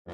We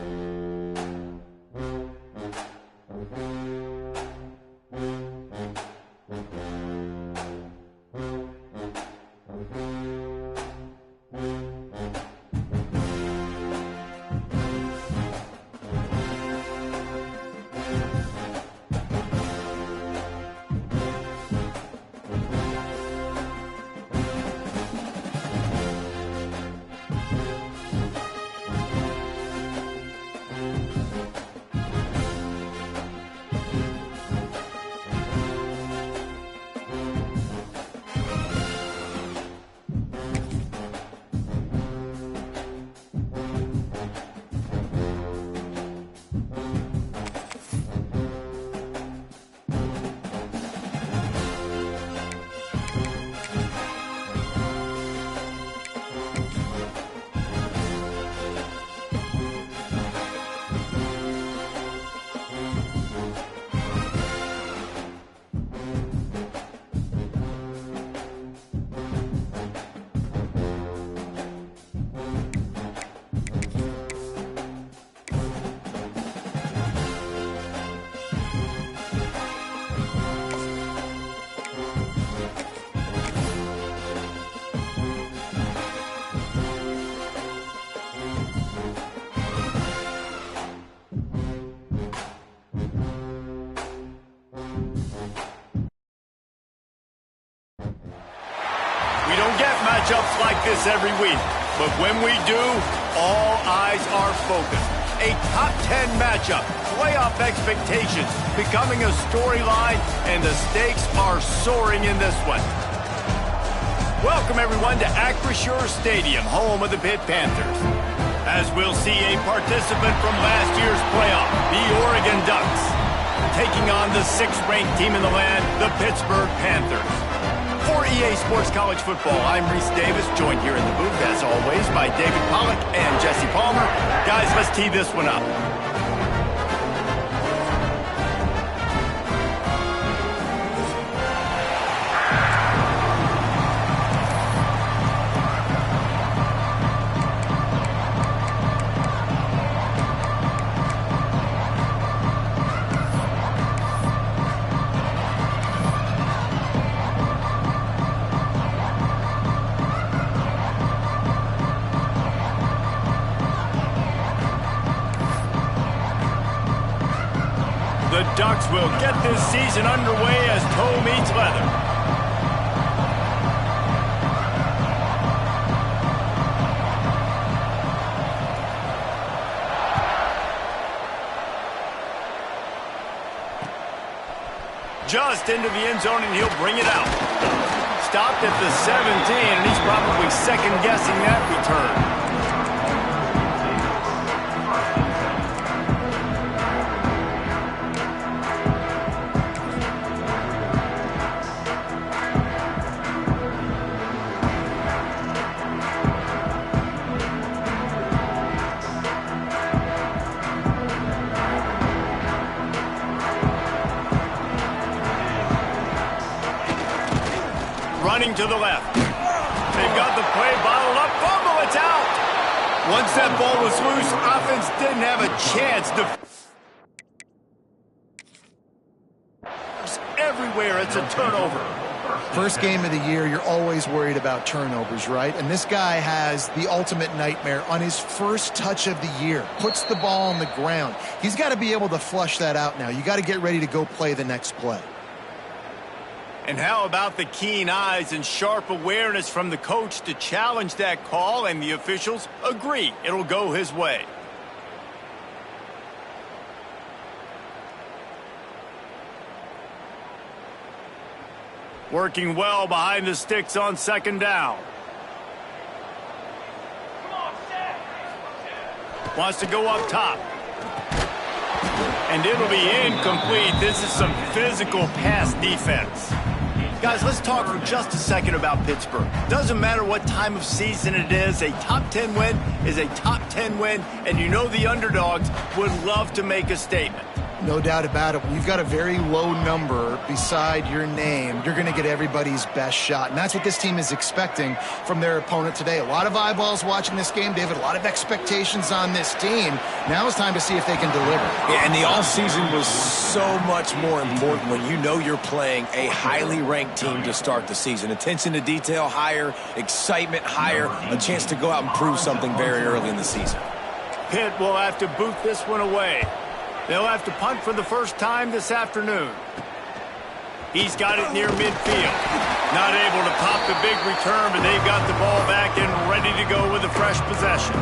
don't get matchups like this every week, but when we do, all eyes are focused. A top 10 matchup, playoff expectations becoming a storyline, and the stakes are soaring in this one. Welcome, everyone, to Acrisure Stadium, home of the Pitt Panthers. As we'll see a participant from last year's playoff, the Oregon Ducks, taking on the 6th-ranked team in the land, the Pittsburgh Panthers. For EA Sports College Football, I'm Reese Davis, joined here in the booth, as always, by David Pollack and Jesse Palmer. Guys, let's tee this one up. The Ducks will get this season underway as toe meets leather. Just into the end zone, and he'll bring it out. Stopped at the 17, and he's probably second-guessing that return. Running to the left. They've got the play bottled up. Fumble, it's out. Once that ball was loose, offense didn't have a chance to... Everywhere, it's a turnover. First game of the year, you're always worried about turnovers, right? And this guy has the ultimate nightmare on his first touch of the year. Puts the ball on the ground. He's got to be able to flush that out now. You got to get ready to go play the next play. And how about the keen eyes and sharp awareness from the coach to challenge that call, and the officials agree it'll go his way. Working well behind the sticks on second down. Wants to go up top. And it'll be incomplete. This is some physical pass defense. Guys, let's talk for just a second about Pittsburgh. Doesn't matter what time of season it is, a top 10 win is a top 10 win, and you know the underdogs would love to make a statement. No doubt about it. When you've got a very low number beside your name, you're going to get everybody's best shot. And that's what this team is expecting from their opponent today. A lot of eyeballs watching this game, David. A lot of expectations on this team. Now it's time to see if they can deliver. Yeah, and the offseason was so much more important when you know you're playing a highly ranked team to start the season. Attention to detail higher, excitement higher, a chance to go out and prove something very early in the season. Pitt will have to boot this one away. They'll have to punt for the first time this afternoon. He's got it near midfield. Not able to pop the big return, but they've got the ball back and ready to go with a fresh possession.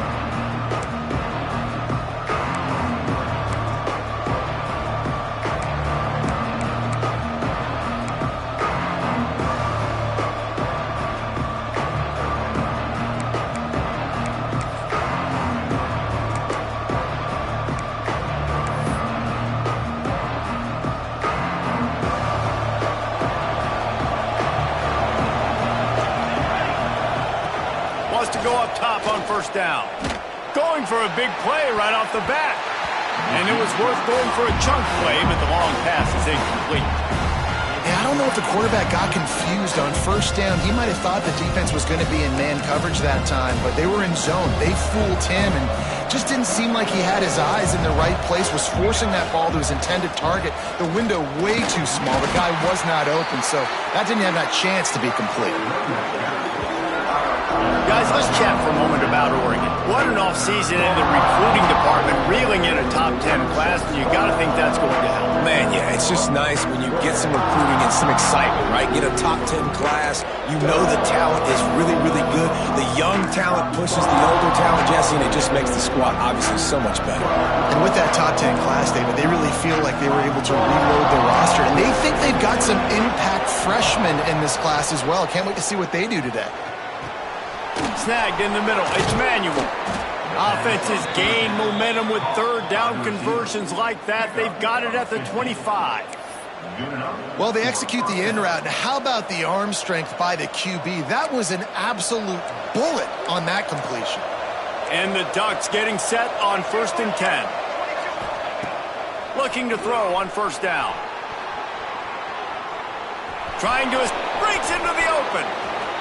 To go up top on first down. Going for a big play right off the bat. And it was worth going for a chunk play, but the long pass is incomplete. Yeah, I don't know if the quarterback got confused on first down. He might have thought the defense was going to be in man coverage that time, but they were in zone. They fooled him and just didn't seem like he had his eyes in the right place, was forcing that ball to his intended target. The window way too small. The guy was not open, so that didn't have that chance to be complete. Guys, let's chat for a moment about Oregon. What an offseason in the recruiting department, reeling in a top 10 class, and you got to think that's going to help. Man, yeah, it's just nice when you get some recruiting and some excitement, right? Get a top 10 class. You know the talent is really, really good. The young talent pushes the older talent, Jesse, and it just makes the squad obviously so much better. And with that top 10 class, David, they really feel like they were able to reload the roster, and they think they've got some impact freshmen in this class as well. Can't wait to see what they do today. Snagged in the middle. It's Manuel. Offenses gain momentum with third down conversions like that. They've got it at the 25. Well, they execute the in route. Now, how about the arm strength by the QB? That was an absolute bullet on that completion. And the Ducks getting set on 1st and 10. Looking to throw on first down. Trying to breaks into the open.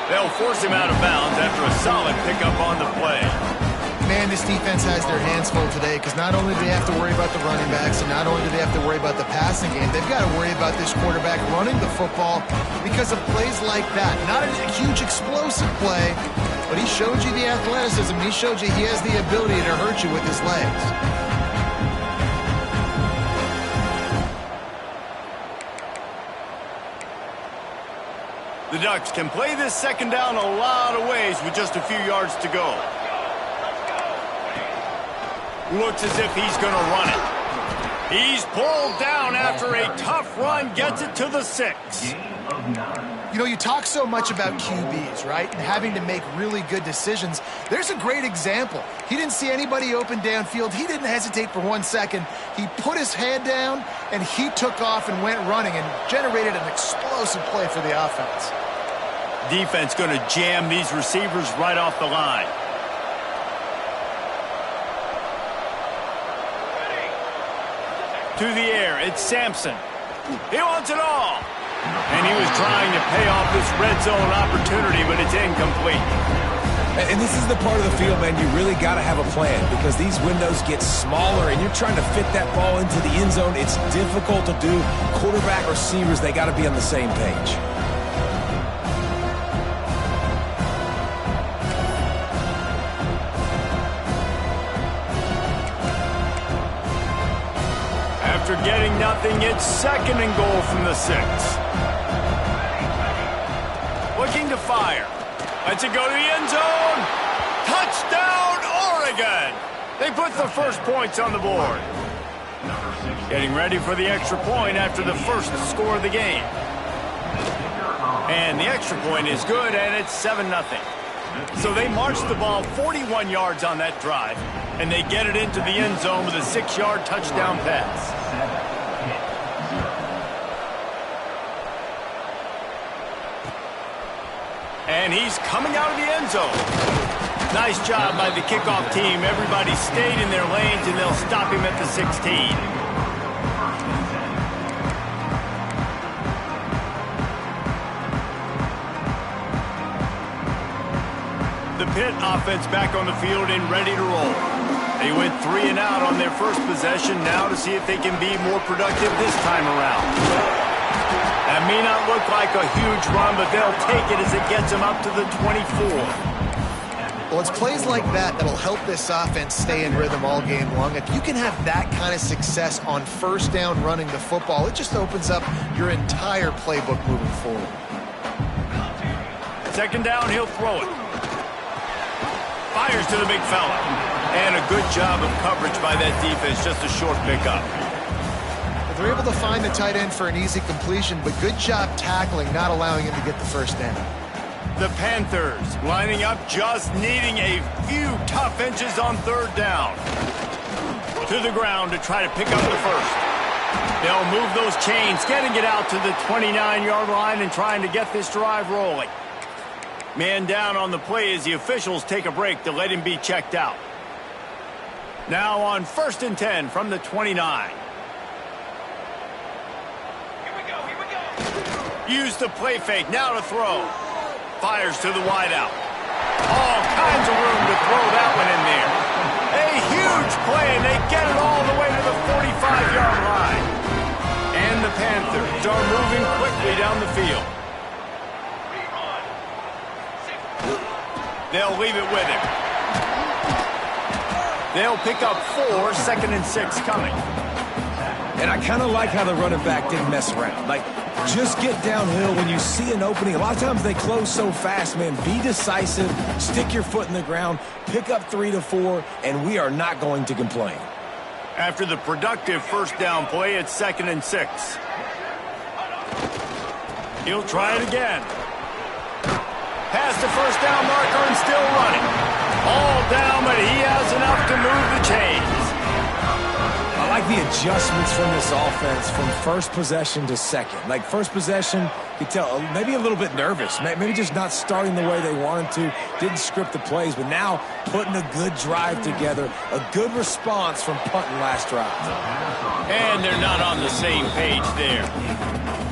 They'll force him out of bounds after a solid pickup on the play. Man, this defense has their hands full today because not only do they have to worry about the running backs and not only do they have to worry about the passing game, they've got to worry about this quarterback running the football because of plays like that. Not a huge explosive play, but he showed you the athleticism. He showed you he has the ability to hurt you with his legs. The Ducks can play this second down a lot of ways with just a few yards to go. Looks as if he's going to run it. He's pulled down after a tough run, gets it to the 6. You know, you talk so much about QBs, right, and having to make really good decisions. There's a great example. He didn't see anybody open downfield. He didn't hesitate for 1 second. He put his head down, and he took off and went running and generated an explosive play for the offense. Defense going to jam these receivers right off the line. To the air, it's Sampson. He wants it all. And he was trying to pay off this red zone opportunity, but it's incomplete. And this is the part of the field, man, you really got to have a plan because these windows get smaller and you're trying to fit that ball into the end zone. It's difficult to do. Quarterback, receivers, they got to be on the same page. After getting nothing, it's 2nd and goal from the 6. Looking to fire. Lets it go to the end zone. Touchdown, Oregon! They put the first points on the board. Getting ready for the extra point after the first score of the game. And the extra point is good, and it's 7-0. So they march the ball 41 yards on that drive, and they get it into the end zone with a 6-yard touchdown pass. And he's coming out of the end zone. Nice job by the kickoff team. Everybody stayed in their lanes, and they'll stop him at the 16. The Pitt offense back on the field and ready to roll. They went 3 and out on their first possession, now to see if they can be more productive this time around. That may not look like a huge run, but they'll take it as it gets them up to the 24. Well, it's plays like that that'll help this offense stay in rhythm all game long. If you can have that kind of success on first down running the football, it just opens up your entire playbook moving forward. Second down, he'll throw it. Fires to the big fella. And a good job of coverage by that defense, just a short pickup. They're able to find the tight end for an easy completion, but good job tackling, not allowing him to get the first down. The Panthers lining up, just needing a few tough inches on third down. To the ground to try to pick up the first. They'll move those chains, getting it out to the 29-yard line and trying to get this drive rolling. Man down on the play as the officials take a break to let him be checked out. Now on 1st and 10 from the 29. Use the play fake, now to throw. Fires to the wideout. All kinds of room to throw that one in there. A huge play, and they get it all the way to the 45-yard line. And the Panthers are moving quickly down the field. They'll leave it with him. They'll pick up 4, 2nd and 6 coming. And I kind of like how the running back didn't mess around. Like, just get downhill when you see an opening. A lot of times they close so fast, man. Be decisive, stick your foot in the ground, pick up 3 to 4, and we are not going to complain. After the productive first down play, it's 2nd and 6. He'll try it again. Past the first down marker and still running. All down, but he has enough to move the chains. I like the adjustments from this offense from first possession to second. Like first possession, you tell maybe a little bit nervous. Maybe just not starting the way they wanted to. Didn't script the plays, but now putting a good drive together. A good response from punting last drive. And they're not on the same page there.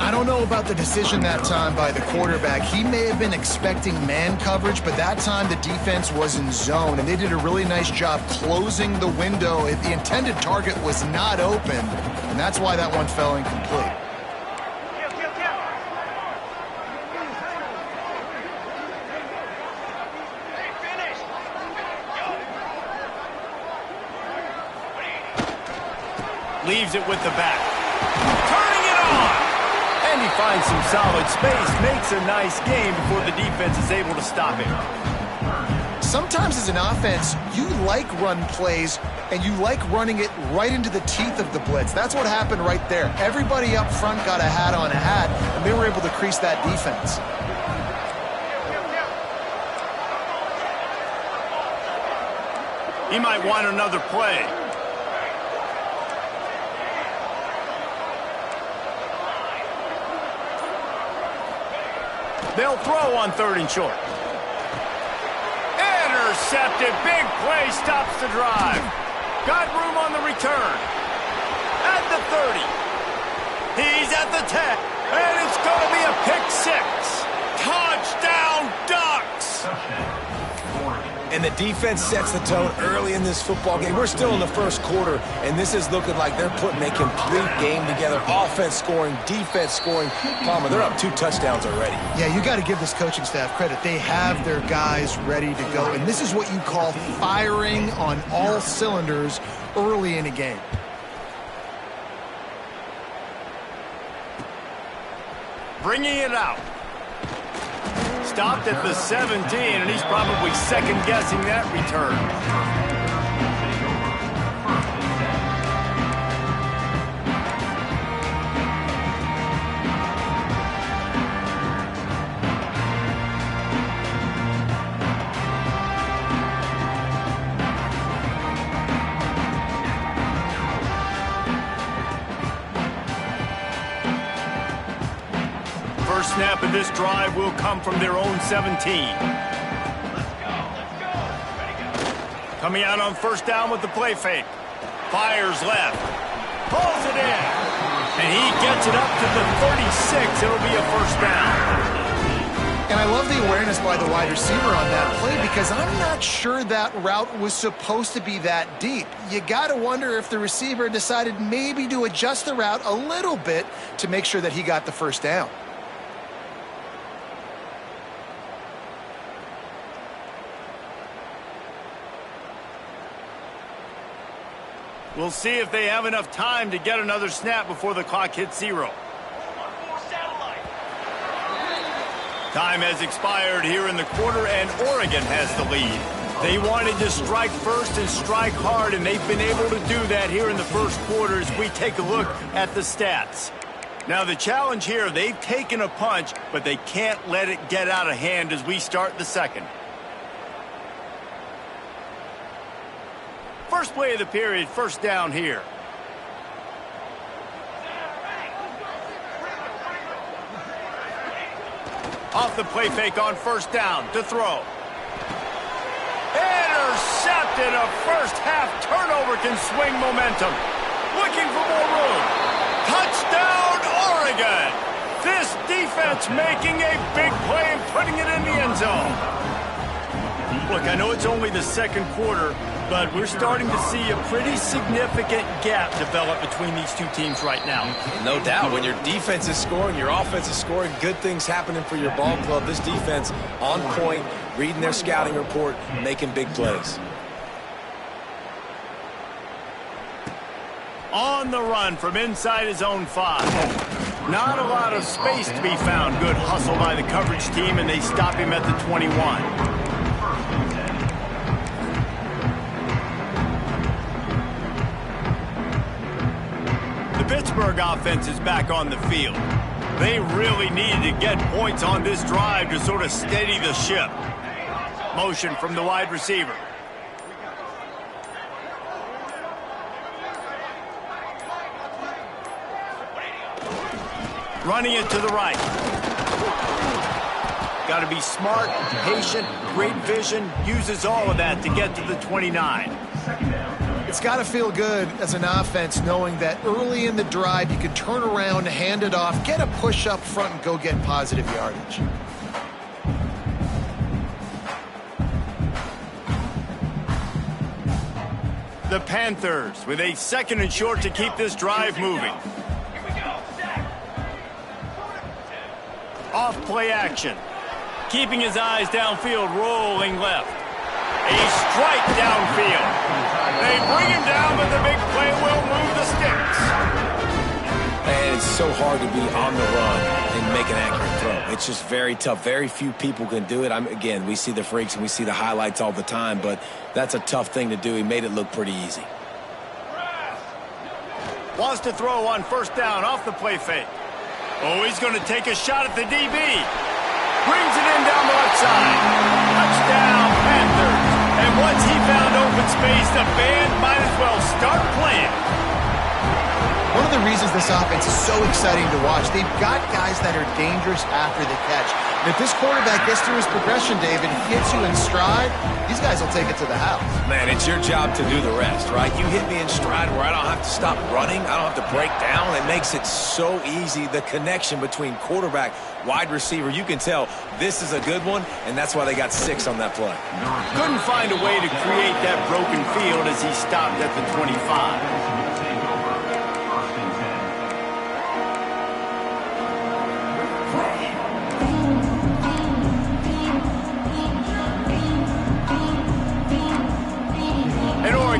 I don't know about the decision that time by the quarterback. He may have been expecting man coverage, but that time the defense was in zone, and they did a really nice job closing the window. The intended target was not open, and that's why that one fell incomplete. Leaves it with the back. Turning it on! And he finds some solid space, makes a nice game before the defense is able to stop him. Sometimes as an offense, you like run plays, and you like running it right into the teeth of the blitz. That's what happened right there. Everybody up front got a hat on a hat, and they were able to crease that defense. He might want another play. They'll throw on 3rd and short. Intercepted. Big play stops the drive. Got room on the return. At the 30. He's at the 10. And it's going to be a pick 6. Touchdown, Ducks! And the defense sets the tone early in this football game. We're still in the first quarter, and this is looking like they're putting a complete game together. Offense scoring, defense scoring. Palmer, they're up 2 touchdowns already. Yeah, you got to give this coaching staff credit. They have their guys ready to go, and this is what you call firing on all cylinders early in a game. Bringing it out. Stopped at the 17, and he's probably second-guessing that return. First snap of this drive will come from their own 17. Coming out on first down with the play fake. Fires left. Pulls it in. And he gets it up to the 36. It'll be a first down. And I love the awareness by the wide receiver on that play because I'm not sure that route was supposed to be that deep. You got to wonder if the receiver decided maybe to adjust the route a little bit to make sure that he got the first down. We'll see if they have enough time to get another snap before the clock hits 0. Time has expired here in the quarter, and Oregon has the lead. They wanted to strike first and strike hard, and they've been able to do that here in the first quarter as we take a look at the stats. Now, the challenge here, they've taken a punch, but they can't let it get out of hand as we start the second. First play of the period, first down here. Off the play fake on first down to throw. Intercepted. A first half turnover can swing momentum. Looking for more room. Touchdown, Oregon. This defense making a big play and putting it in the end zone. Look, I know it's only the second quarter, but we're starting to see a pretty significant gap develop between these two teams right now. No doubt. When your defense is scoring, your offense is scoring, good things happening for your ball club. This defense on point, reading their scouting report, making big plays. On the run from inside his own 5. Not a lot of space to be found. Good hustle by the coverage team, and they stop him at the 21. The Pittsburgh offense is back on the field. They really needed to get points on this drive to sort of steady the ship. Motion from the wide receiver. Running it to the right. Got to be smart, patient, great vision. Uses all of that to get to the 29. It's got to feel good as an offense knowing that early in the drive you can turn around, hand it off, get a push up front, and go get positive yardage. The Panthers with a second and short to keep this drive moving. Off play action. Keeping his eyes downfield, rolling left. A strike downfield. They bring him down, but the big play will move the sticks. And it's so hard to be on the run and make an accurate throw. It's just very tough. Very few people can do it. Again, we see the freaks and we see the highlights all the time, but that's a tough thing to do. He made it look pretty easy. Wants to throw on first down off the play fake. Oh, he's going to take a shot at the DB. Brings it in down the left side. Touchdown, Panthers. And once he found open space, the band might as well start playing. One of the reasons this offense is so exciting to watch, they've got guys that are dangerous after the catch. And if this quarterback gets through his progression, David, hits you in stride, these guys will take it to the house. Man, it's your job to do the rest, right? You hit me in stride where I don't have to stop running. I don't have to break down. It makes it so easy. The connection between quarterback, wide receiver, you can tell this is a good one, and that's why they got 6 on that play. Couldn't find a way to create that broken field as he stopped at the 25.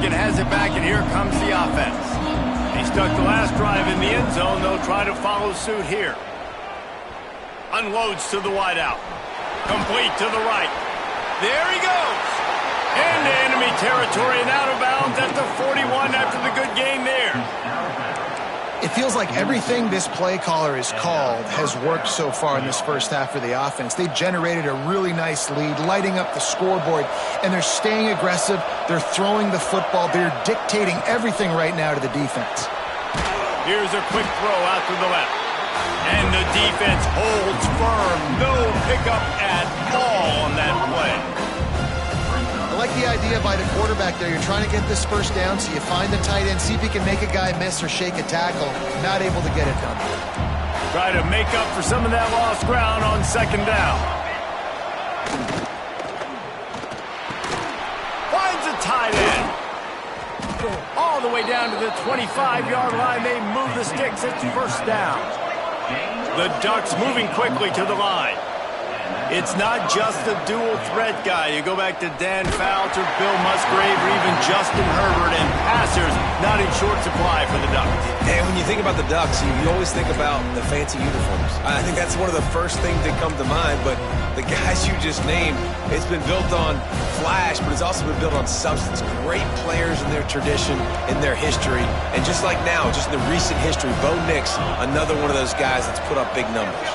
Has it back, and here comes the offense. He stuck the last drive in the end zone. They'll try to follow suit here. Unloads to the wideout. Complete to the right. There he goes. Into enemy territory and out of bounds at the 41 after the good gain there. It feels like everything this play caller has called has worked so far in this first half for the offense. They've generated a really nice lead, lighting up the scoreboard, and they're staying aggressive. They're throwing the football. They're dictating everything right now to the defense. Here's a quick throw out to the left. And the defense holds firm. No pickup at all on that play. I like the idea by the quarterback there. You're trying to get this first down, so you find the tight end, see if you can make a guy miss or shake a tackle. Not able to get it done. Try to make up for some of that lost ground on second down. Finds a tight end. All the way down to the 25-yard line. They move the sticks. It's first down. The Ducks moving quickly to the line. It's not just a dual threat guy. You go back to Dan Fouts or Bill Musgrave or even Justin Herbert, and passers not in short supply for the Ducks. And when you think about the Ducks, you always think about the fancy uniforms. I think that's one of the first things that come to mind, but the guys you just named, it's been built on flash, but it's also been built on substance. Great players in their tradition, in their history, and just like now, just in the recent history, Bo Nix, another one of those guys that's put up big numbers.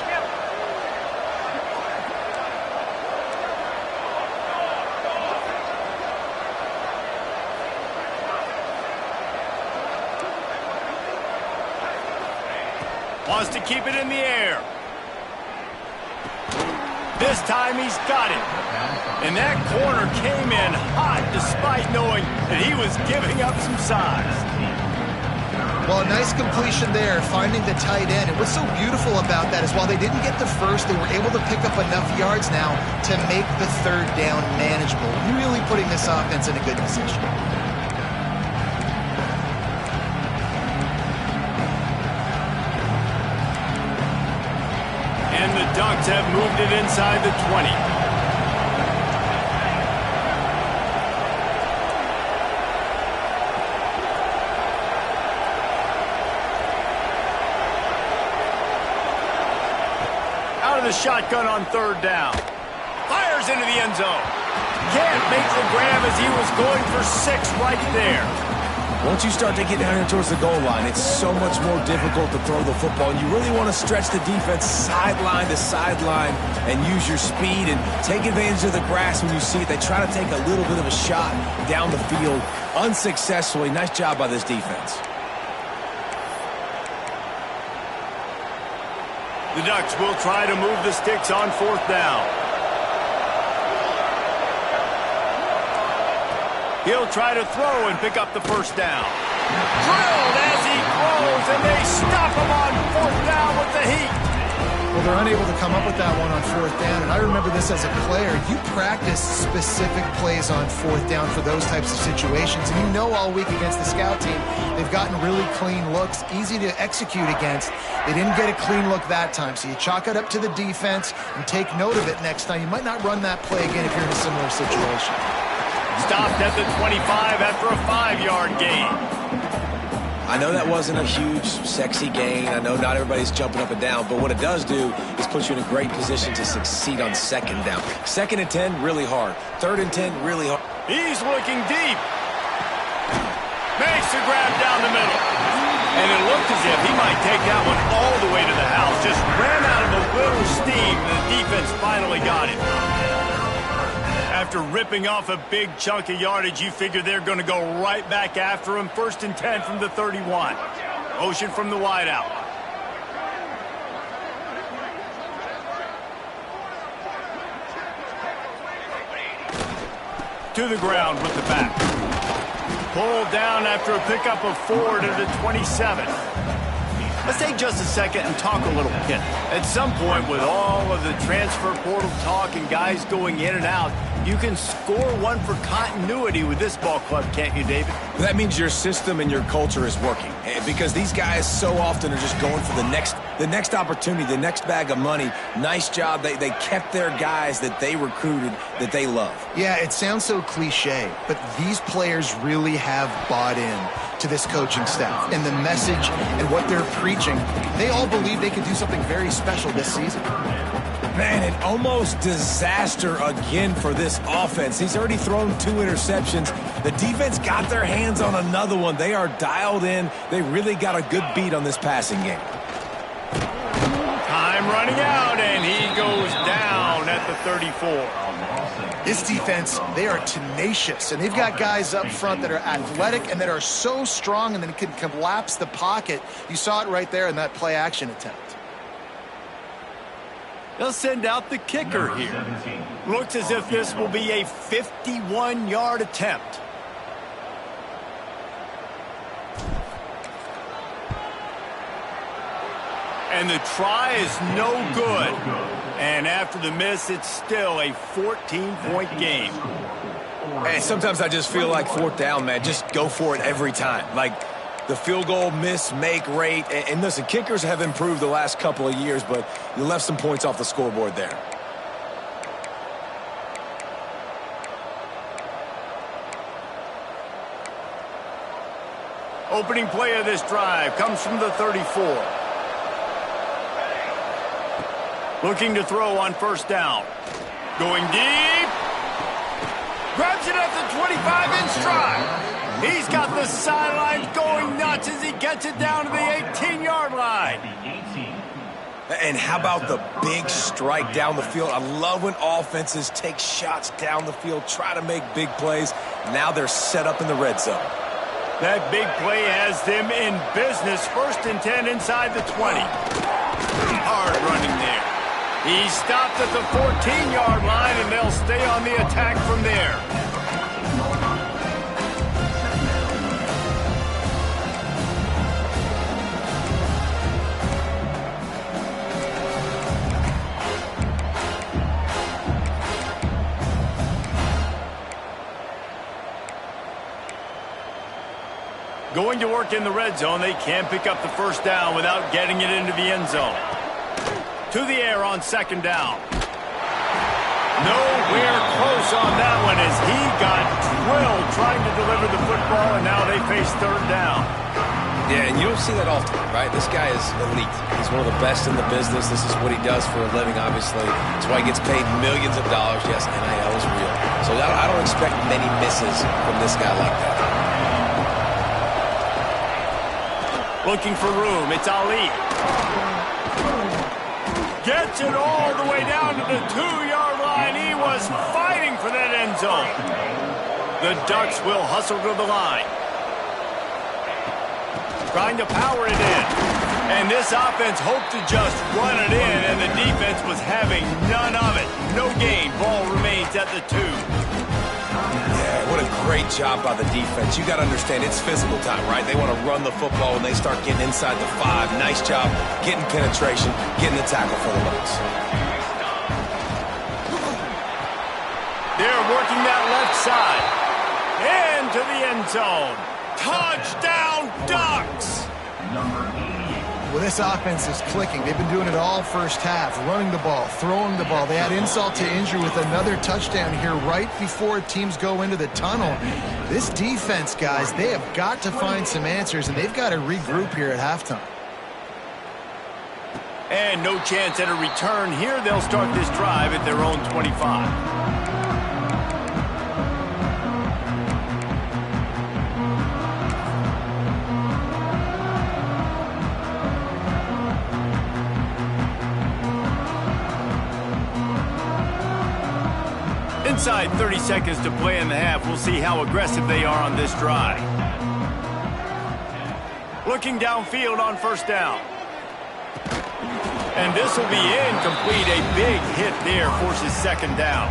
Wants to keep it in the air. This time he's got it. And that corner came in hot despite knowing that he was giving up some size. Well, a nice completion there, finding the tight end. And what's so beautiful about that is while they didn't get the first, they were able to pick up enough yards now to make the third down manageable. Really putting this offense in a good position. And the Ducks have moved it inside the 20. Out of the shotgun on third down. Fires into the end zone. Can't make the grab as he was going for 6 right there. Once you start to get down here towards the goal line, it's so much more difficult to throw the football. And you really want to stretch the defense sideline to sideline and use your speed and take advantage of the grass when you see it. They try to take a little bit of a shot down the field unsuccessfully. Nice job by this defense. The Ducks will try to move the sticks on fourth down. He'll try to throw and pick up the first down. Drilled as he throws, and they stop him on fourth down with the heat. Well, they're unable to come up with that one on fourth down, and I remember this as a player. You practice specific plays on fourth down for those types of situations, and you know all week against the scout team, they've gotten really clean looks, easy to execute against. They didn't get a clean look that time, so you chalk it up to the defense and take note of it next time. You might not run that play again if you're in a similar situation. Stopped at the 25 after a 5-yard gain. I know that wasn't a huge, sexy gain. I know not everybody's jumping up and down, but what it does do is put you in a great position to succeed on second down. 2nd and 10, really hard. 3rd and 10, really hard. He's looking deep. Makes the grab down the middle. And it looked as if he might take that one all the way to the house. Just ran out of a little steam. The defense finally got it. After ripping off a big chunk of yardage, you figure they're going to go right back after him. 1st and 10 from the 31. Motion from the wideout. To the ground with the back. Pulled down after a pickup of 4 to the 27. Let's take just a second and talk a little bit. At some point, with all of the transfer portal talk and guys going in and out, you can score one for continuity with this ball club, can't you, David? That means your system and your culture is working, because these guys so often are just going for the next opportunity, the next bag of money. Nice job. They kept their guys that they recruited, that they love. Yeah, it sounds so cliche, but these players really have bought in to this coaching staff and the message and what they're preaching. They all believe they could do something very special this season. Man, an almost disaster again for this offense. He's already thrown 2 interceptions. The defense got their hands on another one. They are dialed in. They really got a good beat on this passing game. Time running out, and he goes down at the 34. This defense, they are tenacious, and they've got guys up front that are athletic and that are so strong and then can collapse the pocket. You saw it right there in that play-action attempt. They'll send out the kicker here. Looks as if this will be a 51-yard attempt. And the try is no good. And after the miss, it's still a 14-point game. And sometimes I just feel like fourth down, man. Just go for it every time. Like the field goal miss, make rate. And listen, kickers have improved the last couple of years, but you left some points off the scoreboard there. Opening play of this drive comes from the 34. Looking to throw on first down. Going deep. Grabs it at the 25 in stride. He's got the sidelines going nuts as he gets it down to the 18-yard line. And how about the big strike down the field? I love when offenses take shots down the field, try to make big plays. Now they're set up in the red zone. That big play has them in business. 1st and 10 inside the 20. Hard running there. He stopped at the 14-yard line, and they'll stay on the attack from there. Going to work in the red zone. They can't pick up the first down without getting it into the end zone. To the air on 2nd down. Nowhere close on that one as he got drilled trying to deliver the football, and now they face 3rd down. Yeah, and you don't see that often, right? This guy is elite. He's one of the best in the business. This is what he does for a living, obviously. That's why he gets paid millions of dollars. Yes, NIL is real. So I don't expect many misses from this guy like that. Looking for room. It's Ali. Gets it all the way down to the 2-yard line. He was fighting for that end zone. The Ducks will hustle to the line. Trying to power it in. And this offense hoped to just run it in, and the defense was having none of it. No gain. Ball remains at the 2. Yeah, what a great job by the defense. You got to understand, it's physical time, right? They want to run the football when they start getting inside the 5. Nice job getting penetration, getting the tackle for the Bucks. They're working that left side. Into the end zone. Touchdown, Ducks! Well, this offense is clicking. They've been doing it all first half, running the ball, throwing the ball. They had insult to injury with another touchdown here right before teams go into the tunnel. This defense, guys, they have got to find some answers, and they've got to regroup here at halftime. And no chance at a return here. They'll start this drive at their own 25. Inside 30 seconds to play in the half. We'll see how aggressive they are on this drive. Looking downfield on first down. And this will be incomplete. A big hit there forces 2nd down.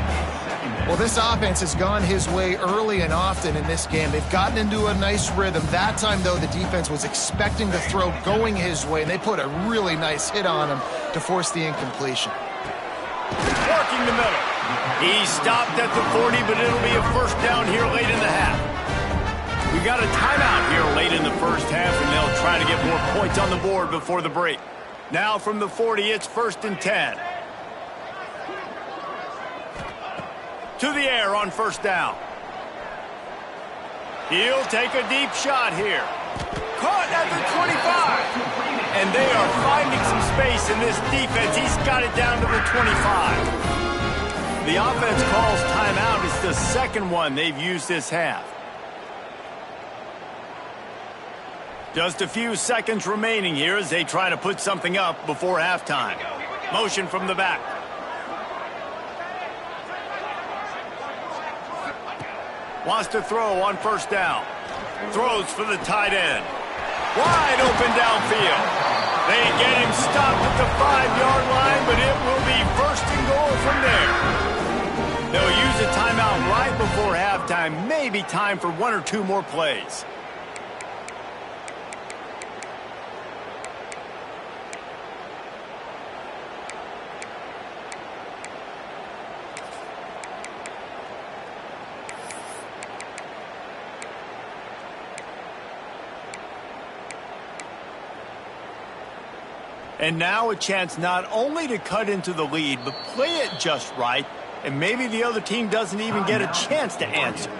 Well, this offense has gone his way early and often in this game. They've gotten into a nice rhythm. That time, though, the defense was expecting the throw going his way, and they put a really nice hit on him to force the incompletion. Working the middle. He stopped at the 40, but it'll be a first down here late in the half. We got a timeout here late in the first half, and they'll try to get more points on the board before the break. Now from the 40, it's 1st and 10. To the air on first down. He'll take a deep shot here. Caught at the 25. And they are finding some space in this defense. He's got it down to the 25. The offense calls timeout. It's the 2nd one they've used this half. Just a few seconds remaining here as they try to put something up before halftime. Motion from the back. Wants to throw on first down. Throws for the tight end. Wide open downfield. They get him stopped at the 5-yard line, but it will be first and goal from there. They'll use a timeout right before halftime. Maybe time for one or two more plays. And now a chance not only to cut into the lead, but play it just right, and maybe the other team doesn't even get a chance to answer.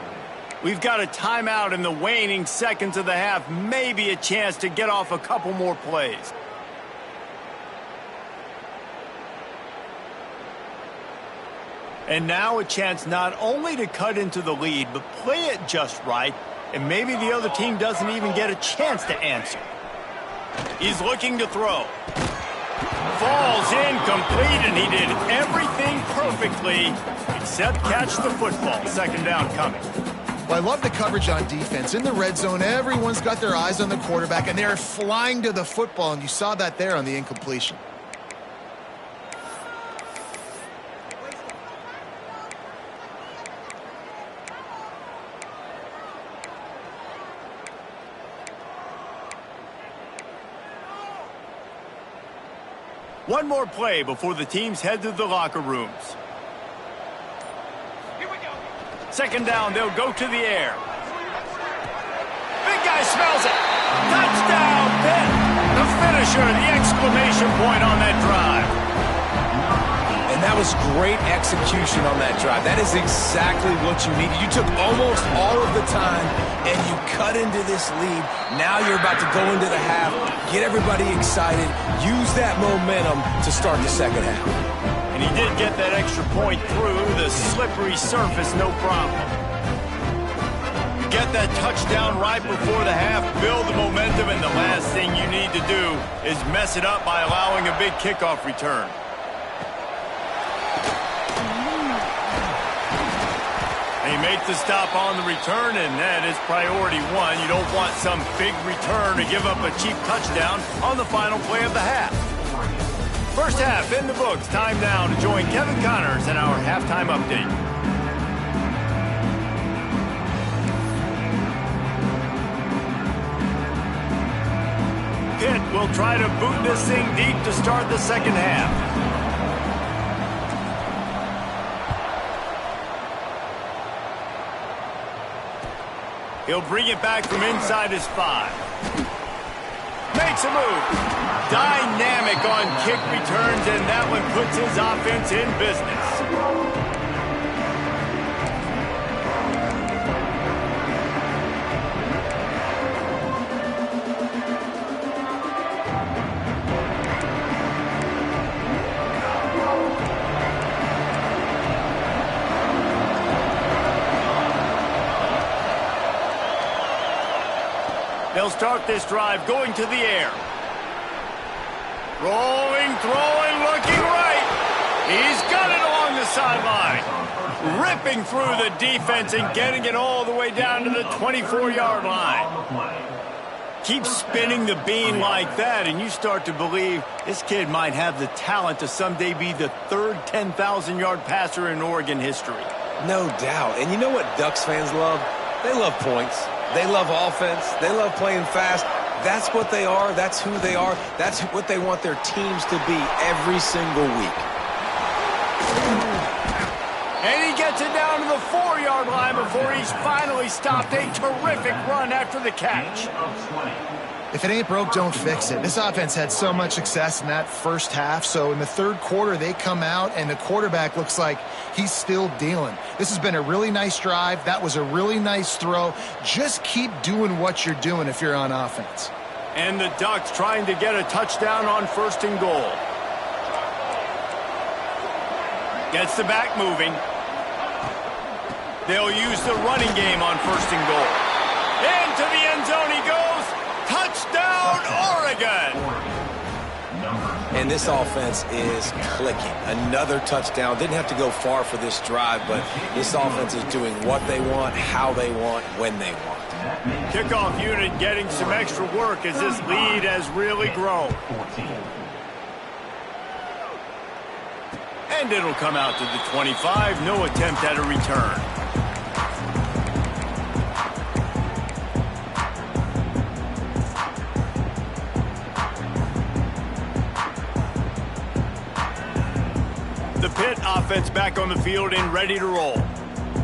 We've got a timeout in the waning seconds of the half, maybe a chance to get off a couple more plays. And now a chance not only to cut into the lead, but play it just right, and maybe the other team doesn't even get a chance to answer. He's looking to throw. Falls incomplete, and he did everything perfectly except catch the football. Second down coming. Well, I love the coverage on defense. In the red zone, everyone's got their eyes on the quarterback, and they're flying to the football, and you saw that there on the incompletion. One more play before the teams head to the locker rooms. Here we go. Second down, they'll go to the air. Big guy smells it. Touchdown, Pitt. The finisher, the exclamation point on that drive. And that was great execution on that drive. That is exactly what you needed. You took almost all of the time, and you cut into this lead. Now you're about to go into the half, get everybody excited, use that momentum to start the second half. And he did get that extra point through the slippery surface, no problem. You get that touchdown right before the half, build the momentum, and the last thing you need to do is mess it up by allowing a big kickoff return. He makes the stop on the return, and that is priority one. You don't want some big return to give up a cheap touchdown on the final play of the half. First half in the books. Time now to join Kevin Connors in our halftime update. Pitt will try to boot this thing deep to start the second half. He'll bring it back from inside his 5. Makes a move. Dynamic on kick returns, and that one puts his offense in business. They'll start this drive going to the air. Rolling, throwing, looking right. He's got it along the sideline. Ripping through the defense and getting it all the way down to the 24-yard line. Keep spinning the bean like that, and you start to believe this kid might have the talent to someday be the third 10,000-yard passer in Oregon history. No doubt. And you know what Ducks fans love? They love points. They love offense. They love playing fast. That's what they are. That's who they are. That's what they want their teams to be every single week. And he gets it down to the 4-yard line before he's finally stopped. A terrific run after the catch. If it ain't broke, don't fix it. This offense had so much success in that first half, so in the third quarter they come out and the quarterback looks like he's still dealing. This has been a really nice drive. That was a really nice throw. Just keep doing what you're doing if you're on offense. And the Ducks trying to get a touchdown on first and goal. Gets the back moving. They'll use the running game on first and goal. Into the end zone he goes. Touchdown, Oregon! And this offense is clicking. Another touchdown. Didn't have to go far for this drive, but this offense is doing what they want, how they want, when they want. Kickoff unit getting some extra work as this lead has really grown. And it'll come out to the 25. No attempt at a return. The Pitt offense back on the field and ready to roll.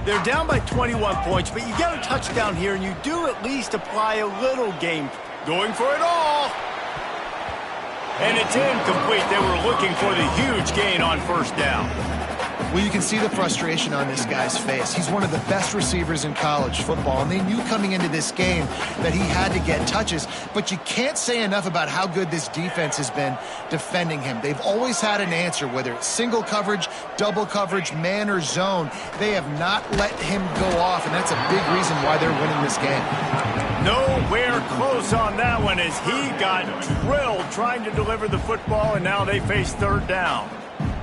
They're down by 21 points, but you get a touchdown here, and you do at least apply a little game. Going for it all. And it's incomplete. They were looking for the huge gain on first down. Well, you can see the frustration on this guy's face. He's one of the best receivers in college football, and they knew coming into this game that he had to get touches, but you can't say enough about how good this defense has been defending him. They've always had an answer, whether it's single coverage, double coverage, man or zone. They have not let him go off, and that's a big reason why they're winning this game. Nowhere close on that one as he got drilled trying to deliver the football, and now they face third down.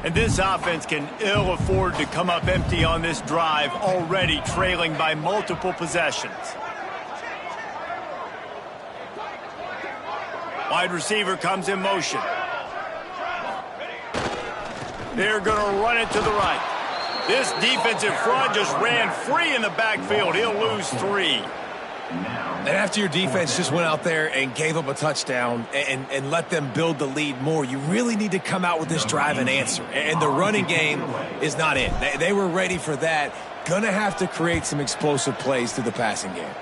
And this offense can ill afford to come up empty on this drive, already trailing by multiple possessions. Wide receiver comes in motion. They're going to run it to the right. This defensive front just ran free in the backfield. He'll lose 3. And after your defense just went out there and gave up a touchdown and let them build the lead more, you really need to come out with this drive and answer. And the running game is not in. They were ready for that. Going to have to create some explosive plays through the passing game.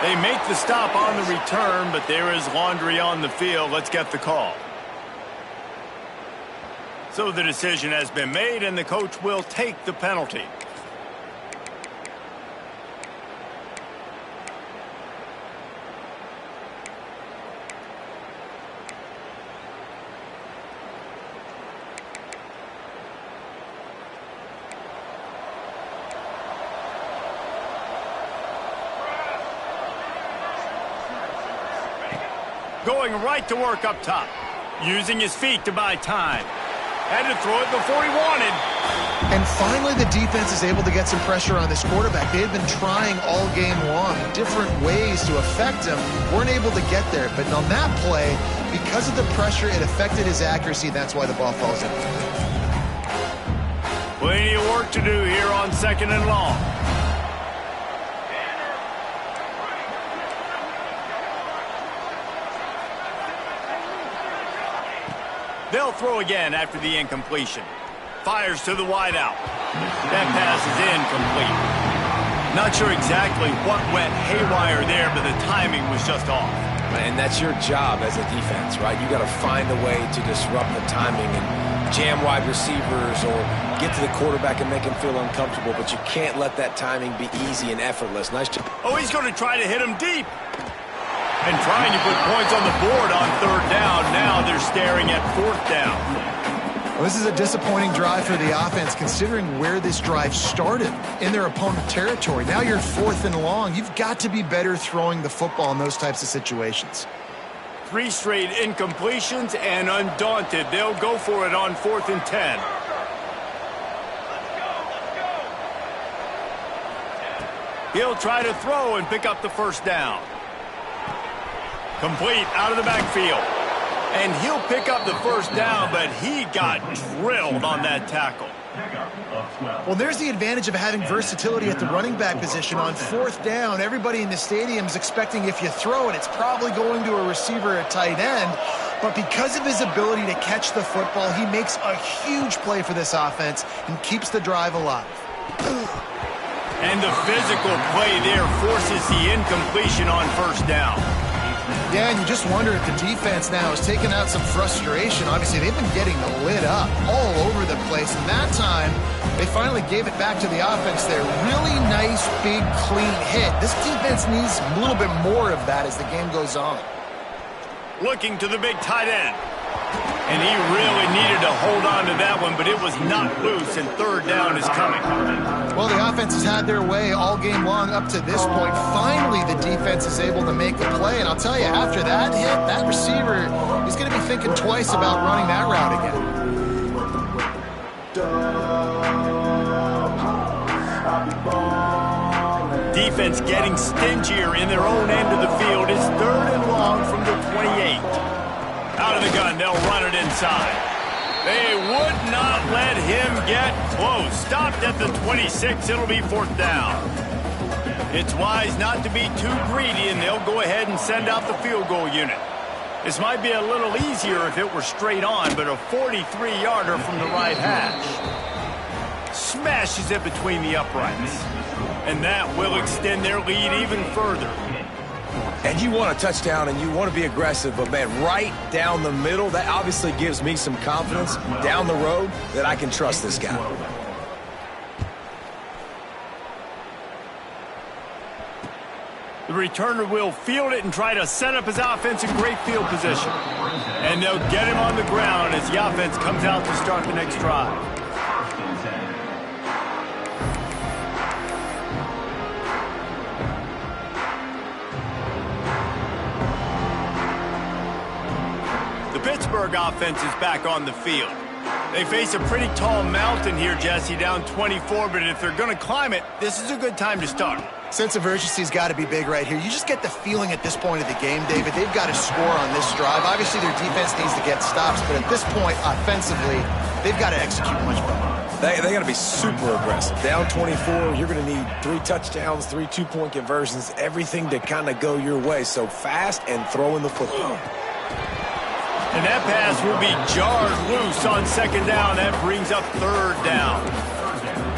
They make the stop on the return, but there is laundry on the field. Let's get the call. So the decision has been made, and the coach will take the penalty. Going right to work up top. Using his feet to buy time. Had to throw it before he wanted. And finally, the defense is able to get some pressure on this quarterback. They had been trying all game long, different ways to affect him. Weren't able to get there. But on that play, because of the pressure, it affected his accuracy. That's why the ball falls in. Plenty of work to do here on 2nd and long. They'll throw again after the incompletion. Fires to the wideout. That pass is incomplete. Not sure exactly what went haywire there, but the timing was just off. And that's your job as a defense, right? You got to find a way to disrupt the timing and jam wide receivers or get to the quarterback and make him feel uncomfortable, but you can't let that timing be easy and effortless. Nice job. Oh, he's going to try to hit him deep. And trying to put points on the board on 3rd down. Now they're staring at 4th down. Well, this is a disappointing drive for the offense, considering where this drive started in their opponent territory. Now you're 4th and long. You've got to be better throwing the football in those types of situations. 3 straight incompletions, and undaunted, they'll go for it on 4th and 10. He'll try to throw and pick up the first down. Complete out of the backfield. And he'll pick up the first down, but he got drilled on that tackle. Well, there's the advantage of having versatility at the running back position. On 4th down, everybody in the stadium is expecting if you throw it, it's probably going to a receiver at tight end. But because of his ability to catch the football, he makes a huge play for this offense and keeps the drive alive. And the physical play there forces the incompletion on 1st down. Yeah, and you just wonder if the defense now has taken out some frustration. Obviously, they've been getting lit up all over the place. And that time, they finally gave it back to the offense there. Really nice, big, clean hit. This defense needs a little bit more of that as the game goes on. Looking to the big tight end. And he really needed to hold on to that one, but it was not loose, and 3rd down is coming. Well, the offense has had their way all game long up to this point. Finally, the defense is able to make a play, and I'll tell you, after that hit, that receiver is going to be thinking twice about running that route again. defense getting stingier in their own end of the field. It's 3rd and long from the 28. Out of the gun, they'll run it inside. They would not let him get close. Stopped at the 26. It'll be 4th down. It's wise not to be too greedy, and they'll go ahead and send out the field goal unit. This might be a little easier if it were straight on, but a 43-yarder from the right hash. Smashes it between the uprights. And that will extend their lead even further. And you want a touchdown and you want to be aggressive, but man, right down the middle, that obviously gives me some confidence down the road that I can trust this guy. The returner will field it and try to set up his offense in great field position. And they'll get him on the ground as the offense comes out to start the next drive. The Pittsburgh offense is back on the field. They face a pretty tall mountain here, Jesse, down 24, but if they're going to climb it, this is a good time to start. Sense of urgency's got to be big right here. You just get the feeling at this point of the game, David, they've got to score on this drive. Obviously, their defense needs to get stops, but at this point, offensively, they've got to execute much better. They got to be super aggressive. Down 24, you're going to need 3 touchdowns, 3 two-point conversions, everything to kind of go your way. So fast and throwing the football. And that pass will be jarred loose on 2nd down. That brings up 3rd down.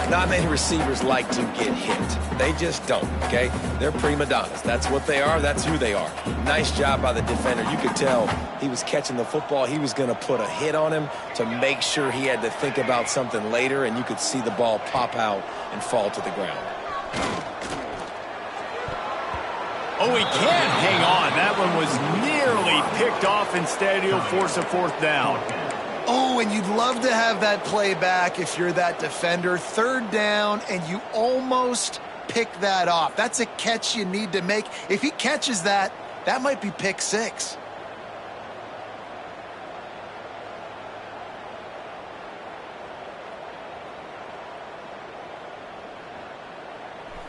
Not many receivers like to get hit. They just don't, okay? They're prima donnas. That's what they are. That's who they are. Nice job by the defender. You could tell he was catching the football. He was going to put a hit on him to make sure he had to think about something later, and you could see the ball pop out and fall to the ground. Oh, he can't hang on. That one was nearly picked off. Instead, he'll force a 4th down. Oh, and you'd love to have that play back if you're that defender. 3rd down, and you almost pick that off. That's a catch you need to make. If he catches that, that might be pick 6.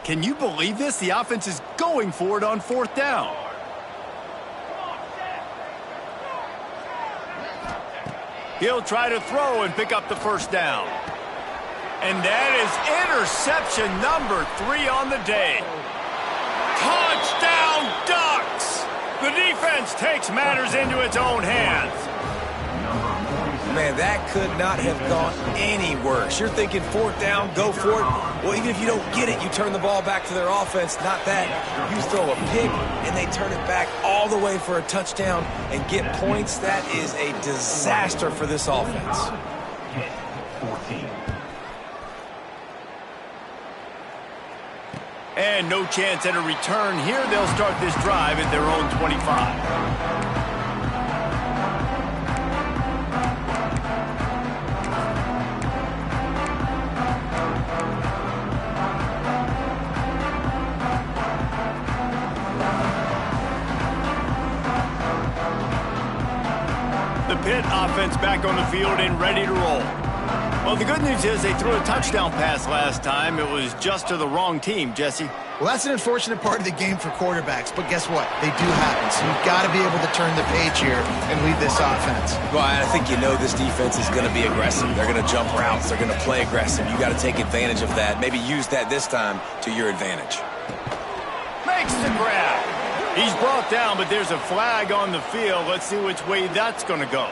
Can you believe this? The offense is going for it on 4th down. He'll try to throw and pick up the 1st down. And that is interception number 3 on the day. Touchdown, Ducks! The defense takes matters into its own hands. Man, that could not have gone any worse. You're thinking 4th down, go for it. Well, even if you don't get it, you turn the ball back to their offense. Not that. You throw a pick, and they turn it back all the way for a touchdown and get points. That is a disaster for this offense. And no chance at a return here. They'll start this drive at their own 25. Pitt offense back on the field and ready to roll. Well, the good news is they threw a touchdown pass last time. It was just to the wrong team, Jesse. Well, that's an unfortunate part of the game for quarterbacks, but guess what? They do happen, so you've got to be able to turn the page here and lead this offense. Well, I think you know this defense is going to be aggressive. They're going to jump routes. They're going to play aggressive. You got to take advantage of that. Maybe use that this time to your advantage. Makes the grab. He's brought down, but there's a flag on the field. Let's see which way that's going to go.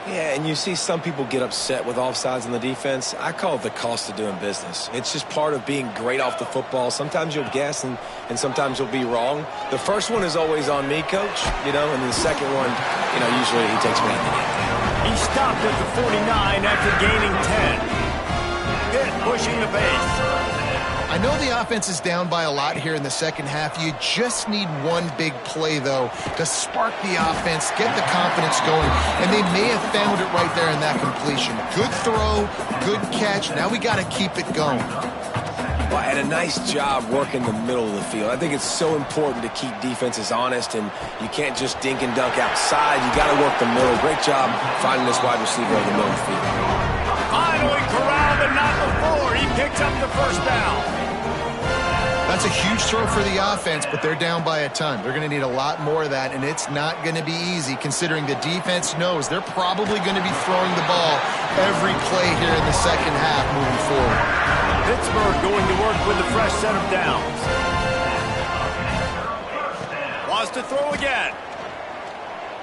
Yeah, and you see some people get upset with offsides in the defense. I call it the cost of doing business. It's just part of being great off the football. Sometimes you'll guess, and sometimes you'll be wrong. The first one is always on me, Coach, and the second one, usually he takes me out the game. He stopped at the 49 after gaining 10. Pitt pushing the pace. I know the offense is down by a lot here in the second half. You just need one big play, though, to spark the offense, get the confidence going, and they may have found it right there in that completion. Good throw, good catch. Now we got to keep it going. Well, and a nice job working the middle of the field. I think it's so important to keep defenses honest, and you can't just dink and dunk outside. You got to work the middle. Great job finding this wide receiver in the middle of the field. Finally corralled, but not before. He picks up the 1st down. That's That's a huge throw for the offense, but they're down by a ton. They're going to need a lot more of that, and it's not going to be easy considering the defense knows they're probably going to be throwing the ball every play here in the second half moving forward. Pittsburgh going to work with the fresh set of downs. Wants to throw again.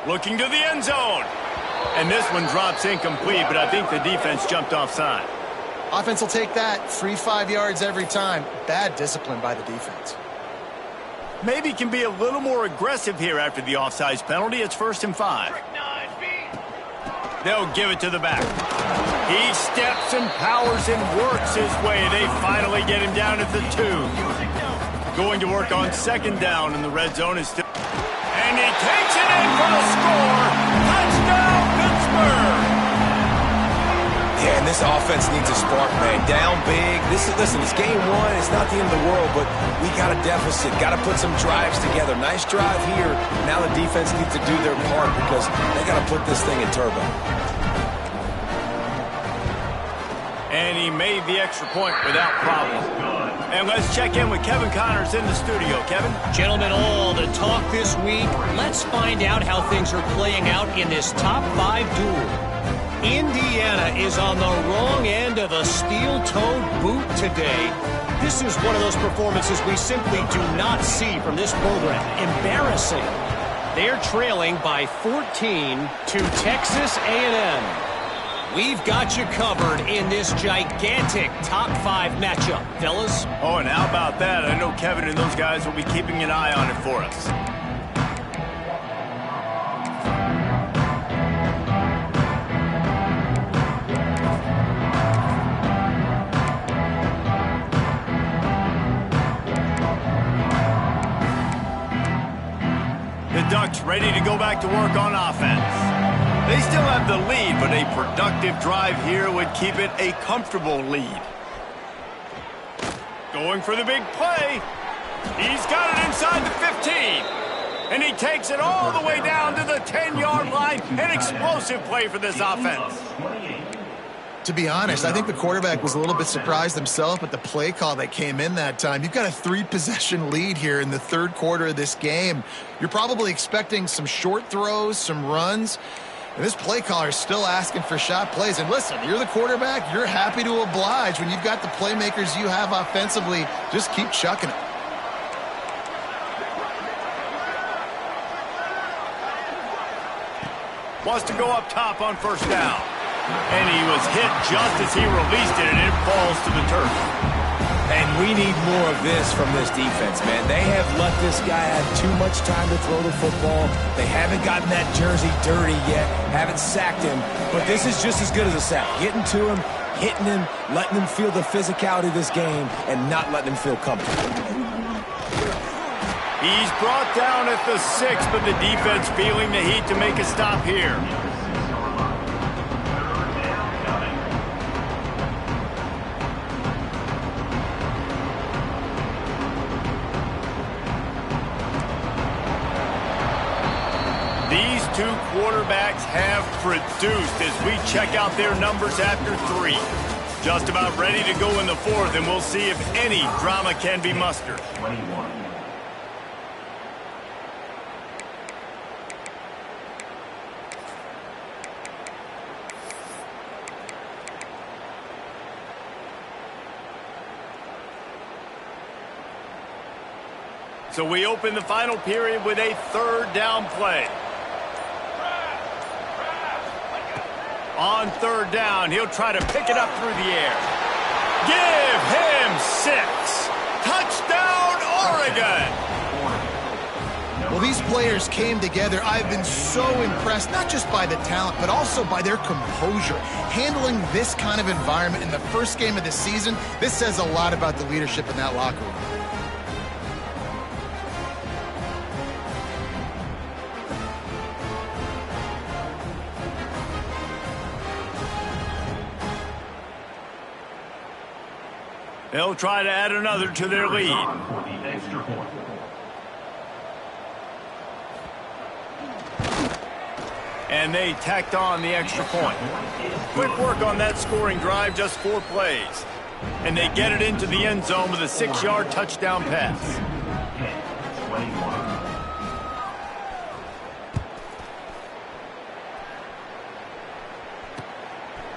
Looking to the end zone. And this one drops incomplete, but I think the defense jumped offside. Offense will take that. Free 5 yards every time. Bad discipline by the defense. Maybe can be a little more aggressive here after the offsides penalty. It's 1st and 5. They'll give it to the back. He steps and powers and works his way. They finally get him down at the 2. Going to work on 2nd down, and the red zone is still... And he takes it in for the score. Touchdown, Pittsburgh! Yeah, and this offense needs a spark, man. Down big. Listen, it's game 1. It's not the end of the world, but we got a deficit. Got to put some drives together. Nice drive here. Now the defense needs to do their part because they got to put this thing in turbo. And he made the extra point without problem. And let's check in with Kevin Connors in the studio. Kevin? Gentlemen, all the talk this week. Let's find out how things are playing out in this top 5 duel. Indiana is on the wrong end of a steel-toed boot today. This is one of those performances we simply do not see from this program. Embarrassing. They're trailing by 14 to Texas A&M. We've got you covered in this gigantic top 5 matchup, fellas. Oh, and how about that? I know Kevin and those guys will be keeping an eye on it for us. The Ducks ready to go back to work on offense. They still have the lead, but a productive drive here would keep it a comfortable lead. Going for the big play. He's got it inside the 15. And he takes it all the way down to the 10-yard line. An explosive play for this offense. To be honest, I think the quarterback was a little bit surprised himself at the play call that came in that time. You've got a 3-possession lead here in the 3rd quarter of this game. You're probably expecting some short throws, some runs. And this play caller is still asking for shot plays. And listen, you're the quarterback. You're happy to oblige. When you've got the playmakers you have offensively, just keep chucking it. Wants to go up top on 1st down. And he was hit just as he released it, and it falls to the turf. And we need more of this from this defense, man. They have let this guy have too much time to throw the football. They haven't gotten that jersey dirty yet, haven't sacked him. But this is just as good as a sack. Getting to him, hitting him, letting him feel the physicality of this game, and not letting him feel comfortable. He's brought down at the 6, but the defense feeling the heat to make a stop here. These 2 quarterbacks have produced as we check out their numbers after 3. Just about ready to go in the 4th, and we'll see if any drama can be mustered. 21. So we open the final period with a 3rd down play. On 3rd down, he'll try to pick it up through the air. Give him 6. Touchdown, Oregon! Well, these players came together. I've been so impressed, not just by the talent, but also by their composure. Handling this kind of environment in the first game of the season, this says a lot about the leadership in that locker room. They'll try to add another to their lead. And they tacked on the extra point. Quick work on that scoring drive, just 4 plays. And they get it into the end zone with a 6-yard touchdown pass.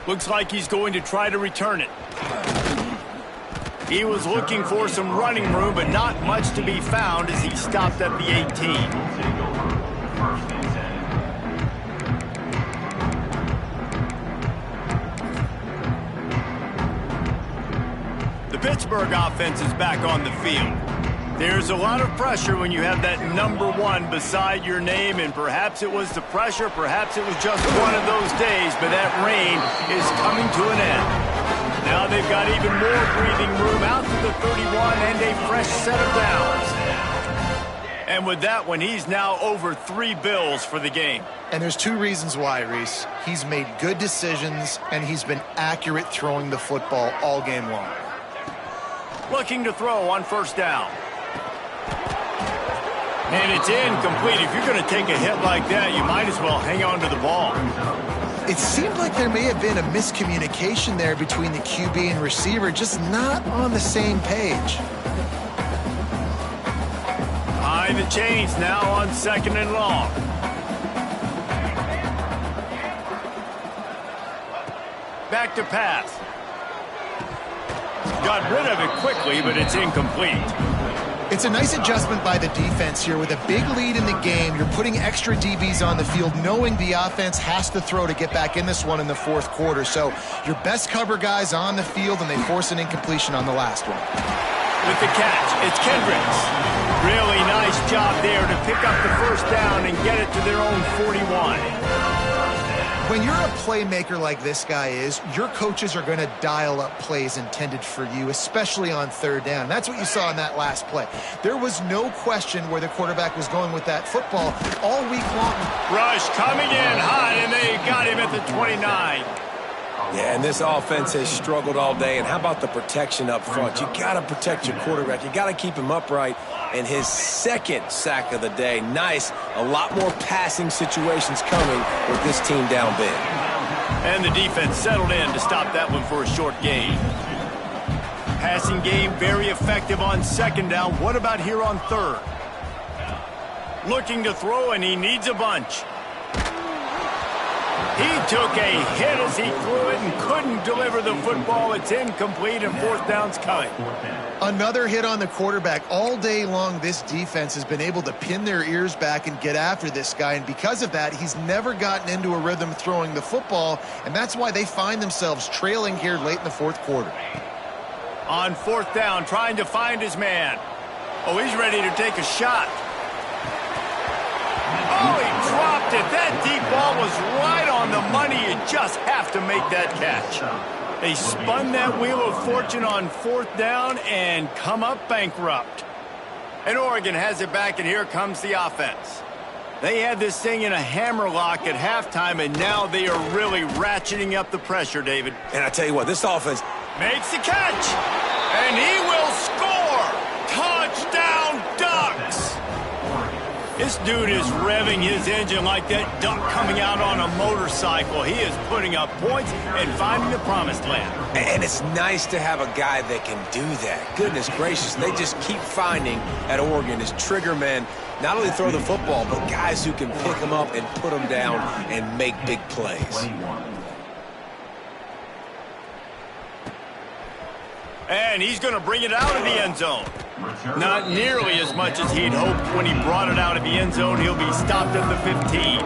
Looks like he's going to try to return it. He was looking for some running room, but not much to be found as he stopped at the 18. The Pittsburgh offense is back on the field. There's a lot of pressure when you have that number 1 beside your name, and perhaps it was the pressure, perhaps it was just one of those days, but that reign is coming to an end. Now they've got even more breathing room out to the 31 and a fresh set of downs. And with that one, he's now over 3 bills for the game. And there's 2 reasons why, Reese. He's made good decisions, and he's been accurate throwing the football all game long. Looking to throw on first down. And it's incomplete. If you're going to take a hit like that, you might as well hang on to the ball. It seemed like there may have been a miscommunication there between the QB and receiver, just not on the same page. Behind the chains now on 2nd and long. Back to pass. Got rid of it quickly, but it's incomplete. It's a nice adjustment by the defense here. With a big lead in the game, you're putting extra DBs on the field, knowing the offense has to throw to get back in this one in the 4th quarter. So your best cover guys on the field, and they force an incompletion on the last one. With the catch, it's Kendricks. Really nice job there to pick up the first down and get it to their own 41. When you're a playmaker like this guy is, your coaches are going to dial up plays intended for you, especially on 3rd down. That's what you saw in that last play. There was no question where the quarterback was going with that football all week long. Rush coming in hot, and they got him at the 29. Yeah, and this offense has struggled all day. And how about the protection up front? You got to protect your quarterback. You got to keep him upright. And his 2nd sack of the day. Nice. A lot more passing situations coming with this team down big. And the defense settled in to stop that one for a short gain. Passing game very effective on 2nd down. What about here on 3rd? Looking to throw, and he needs a bunch. He took a hit as he threw it and couldn't deliver the football. It's incomplete, and 4th down's coming. Another hit on the quarterback. All day long, this defense has been able to pin their ears back and get after this guy, and because of that, he's never gotten into a rhythm throwing the football, and that's why they find themselves trailing here late in the 4th quarter. On 4th down, trying to find his man. Oh, he's ready to take a shot. Oh, he dropped it. That deep ball was right on the money. You just have to make that catch. They spun that wheel of fortune on 4th down and come up bankrupt. And Oregon has it back, and here comes the offense. They had this thing in a hammerlock at halftime, and now they are really ratcheting up the pressure, David. And I tell you what, this offense makes the catch, and he will score. Touchdown, Ducks. This dude is revving his engine like that duck coming out on a motorcycle. He is putting up points and finding the promised land. And it's nice to have a guy that can do that. Goodness gracious, they just keep finding at Oregon as trigger men, not only throw the football, but guys who can pick them up and put them down and make big plays. And he's going to bring it out of the end zone. Not nearly as much as he'd hoped when he brought it out of the end zone. He'll be stopped at the 15.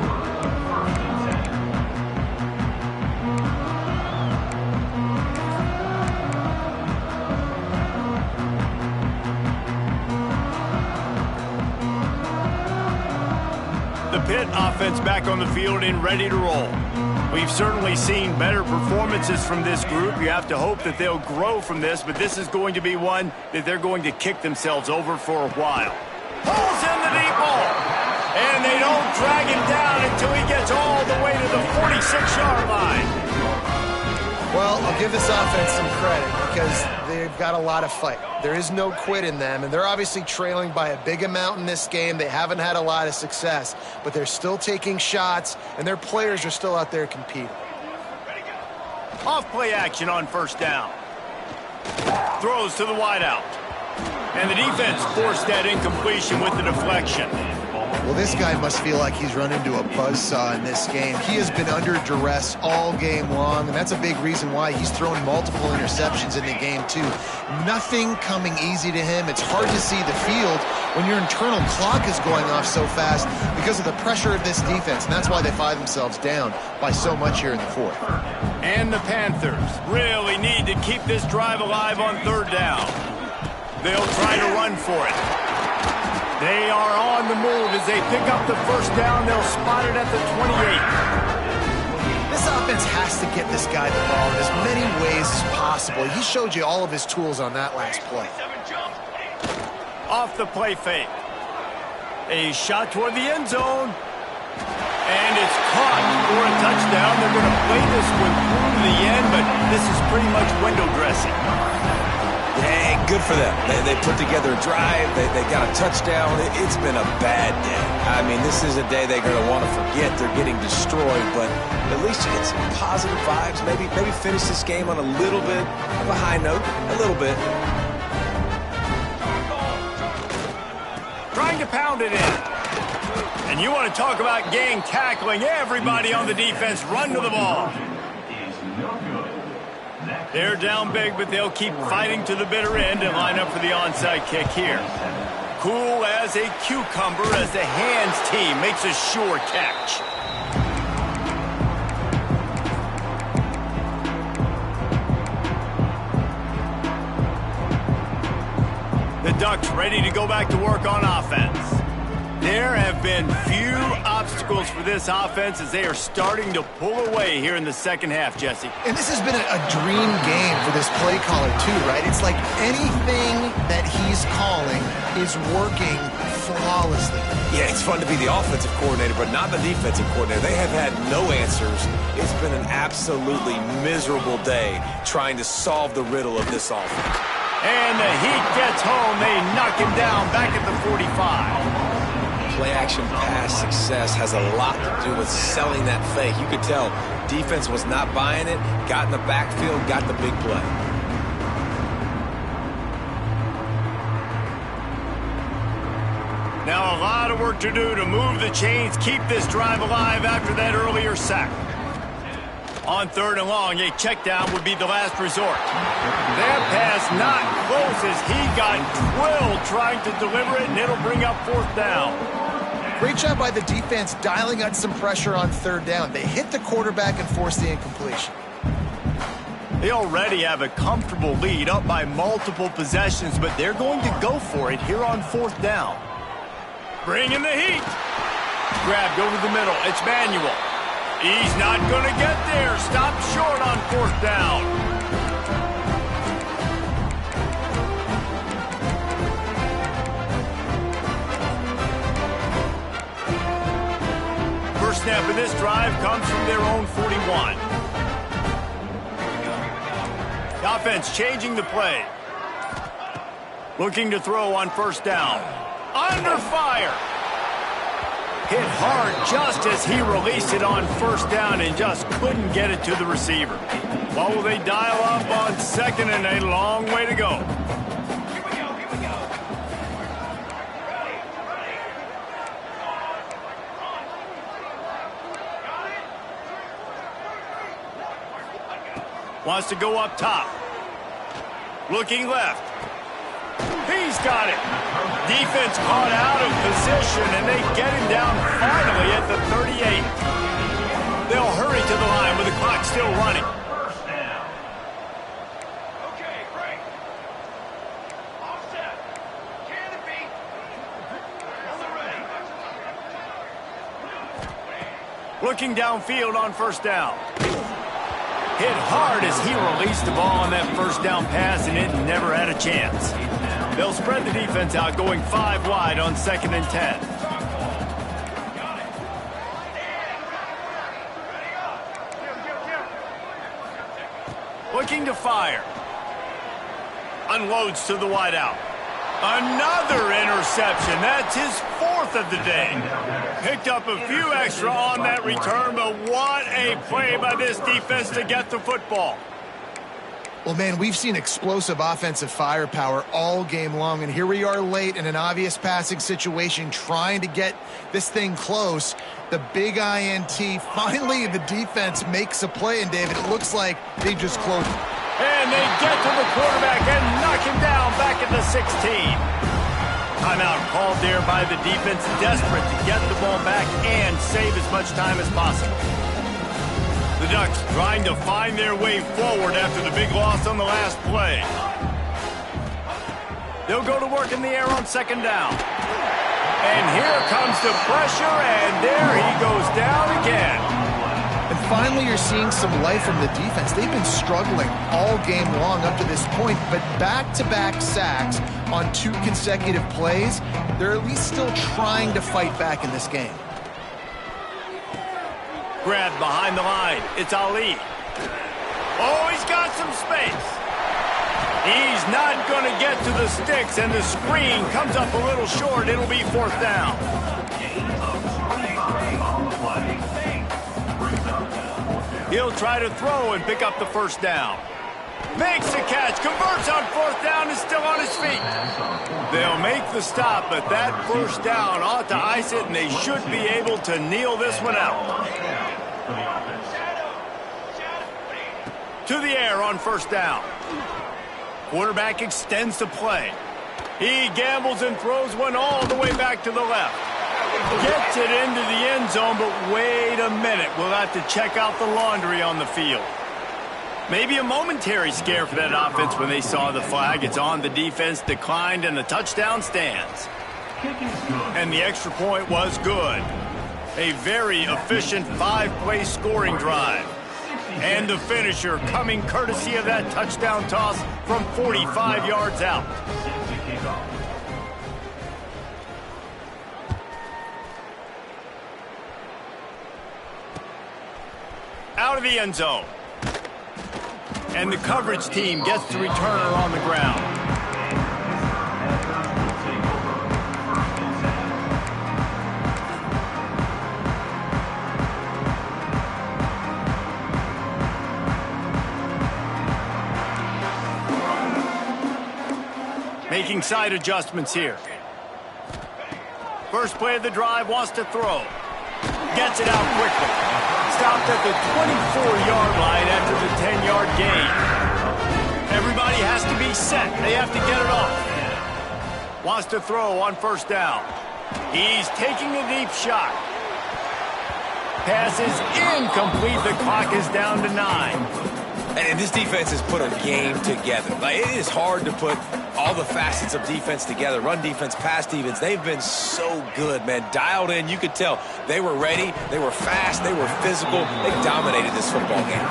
The Pitt offense back on the field and ready to roll. We've certainly seen better performances from this group. You have to hope that they'll grow from this, but this is going to be one that they're going to kick themselves over for a while. Pulls in the deep ball, and they don't drag him down until he gets all the way to the 46-yard line. Well, I'll give this offense some credit because they've got a lot of fight. There is no quit in them, and they're obviously trailing by a big amount in this game. They haven't had a lot of success, but they're still taking shots, and their players are still out there competing. Off play action on first down. Throws to the wideout. And the defense forced that incompletion with the deflection. Well, this guy must feel like he's run into a buzzsaw in this game. He has been under duress all game long, and that's a big reason why he's thrown multiple interceptions in the game, too. Nothing coming easy to him. It's hard to see the field when your internal clock is going off so fast because of the pressure of this defense, and that's why they find themselves down by so much here in the fourth. And the Panthers really need to keep this drive alive on third down. They'll try to run for it. They are on the move as they pick up the first down. They'll spot it at the 28. This offense has to get this guy the ball in as many ways as possible. He showed you all of his tools on that last play. Off the play fake. A shot toward the end zone. And it's caught for a touchdown. They're going to play this one through to the end, but this is pretty much window dressing. Hey, good for them. They put together a drive. They got a touchdown. It's been a bad day. I mean, this is a day they're going to want to forget. They're getting destroyed, but at least you get some positive vibes. Maybe finish this game on a little bit of a high note. A little bit. Trying to pound it in. And you want to talk about gang tackling. Everybody on the defense run to the ball. They're down big, but they'll keep fighting to the bitter end and line up for the onside kick here. Cool as a cucumber as the hands team makes a sure catch. The Ducks ready to go back to work on offense. There have been few obstacles for this offense as they are starting to pull away here in the second half, Jesse. And this has been a dream game for this play caller, too, right? It's like anything that he's calling is working flawlessly. Yeah, it's fun to be the offensive coordinator, but not the defensive coordinator. They have had no answers. It's been an absolutely miserable day trying to solve the riddle of this offense. And the Heat gets home. They knock him down back at the 45. Play-action pass success has a lot to do with selling that fake. You could tell defense was not buying it, got in the backfield, got the big play. Now a lot of work to do to move the chains, keep this drive alive after that earlier sack. On third and long, a check down would be the last resort. That pass not close as he got drilled trying to deliver it, and it'll bring up fourth down. Great job by the defense dialing out some pressure on third down. They hit the quarterback and forced the incompletion. They already have a comfortable lead up by multiple possessions, but they're going to go for it here on fourth down. Bringing the heat. Grabbed over the middle. It's Manuel. He's not going to get there. Stopped short on fourth down. First snap of this drive comes from their own 41. The offense changing the play. Looking to throw on first down. Under fire. Hit hard just as he released it on first down and just couldn't get it to the receiver. What will they dial up on second and a long way to go? Wants to go up top. Looking left. He's got it. Defense caught out of position, and they get him down finally at the 38. They'll hurry to the line with the clock still running. First down. Okay, break. Offset. Can it be? On the ready. Looking downfield on first down. Hit hard as he released the ball on that first down pass, and it never had a chance. They'll spread the defense out, going 5 wide on second and 10. Looking to fire. Unloads to the wideout. Another interception. That's his 4th of the day. Picked up a few extra on that return, but what a play by this defense to get the football. Well, man, we've seen explosive offensive firepower all game long, and here we are late in an obvious passing situation trying to get this thing close. The big INT, finally the defense makes a play, and David, it looks like they just closed. And they get to the quarterback and knock him down back at the 16. Timeout called there by the defense, desperate to get the ball back and save as much time as possible. The Ducks trying to find their way forward after the big loss on the last play. They'll go to work in the air on second down. And here comes the pressure, and there he goes down again. And finally you're seeing some life from the defense. They've been struggling all game long up to this point, but back-to-back sacks on 2 consecutive plays, they're at least still trying to fight back in this game. Grabbed behind the line. It's Ali. Oh, he's got some space. He's not going to get to the sticks, and the screen comes up a little short. It'll be 4th down. He'll try to throw and pick up the 1st down. Makes the catch, converts on 4th down, is still on his feet. They'll make the stop, but that 1st down ought to ice it, and they should be able to kneel this one out. To the air on 1st down. Quarterback extends the play. He gambles and throws one all the way back to the left. Gets it into the end zone, but wait a minute. We'll have to check out the laundry on the field. Maybe a momentary scare for that offense when they saw the flag. It's on, the defense declined, and the touchdown stands. And the extra point was good. A very efficient 5-play scoring drive. And the finisher coming courtesy of that touchdown toss from 45 yards out. Out of the end zone. And the coverage team gets the returner on the ground. Making side adjustments here. First play of the drive, wants to throw. Gets it out quickly. Stopped at the 24-yard line after the 10-yard gain. Everybody has to be set. They have to get it off. Wants to throw on 1st down. He's taking a deep shot. Pass is incomplete. The clock is down to 9. And this defense has put a game together. Like, it is hard to put all the facets of defense together. Run defense, pass defense. They've been so good, man. Dialed in. You could tell they were ready. They were fast. They were physical. They dominated this football game.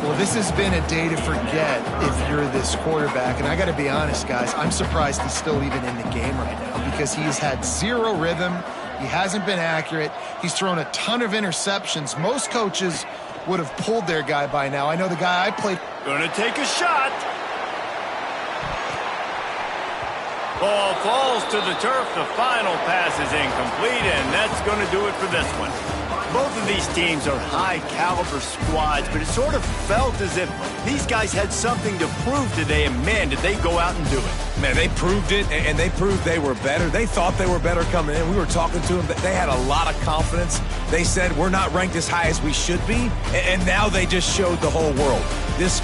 Well, this has been a day to forget if you're this quarterback. And I got to be honest, guys, I'm surprised he's still even in the game right now because he's had 0 rhythm. He hasn't been accurate. He's thrown a ton of interceptions. Most coaches would have pulled their guy by now. I know the guy I played. Gonna take a shot. Ball falls to the turf. The final pass is incomplete, and that's gonna do it for this one. Both of these teams are high-caliber squads, but it sort of felt as if these guys had something to prove today, and man, did they go out and do it. Man, they proved it, and they proved they were better. They thought they were better coming in. We were talking to them. They had a lot of confidence. They said, we're not ranked as high as we should be, and now they just showed the whole world. This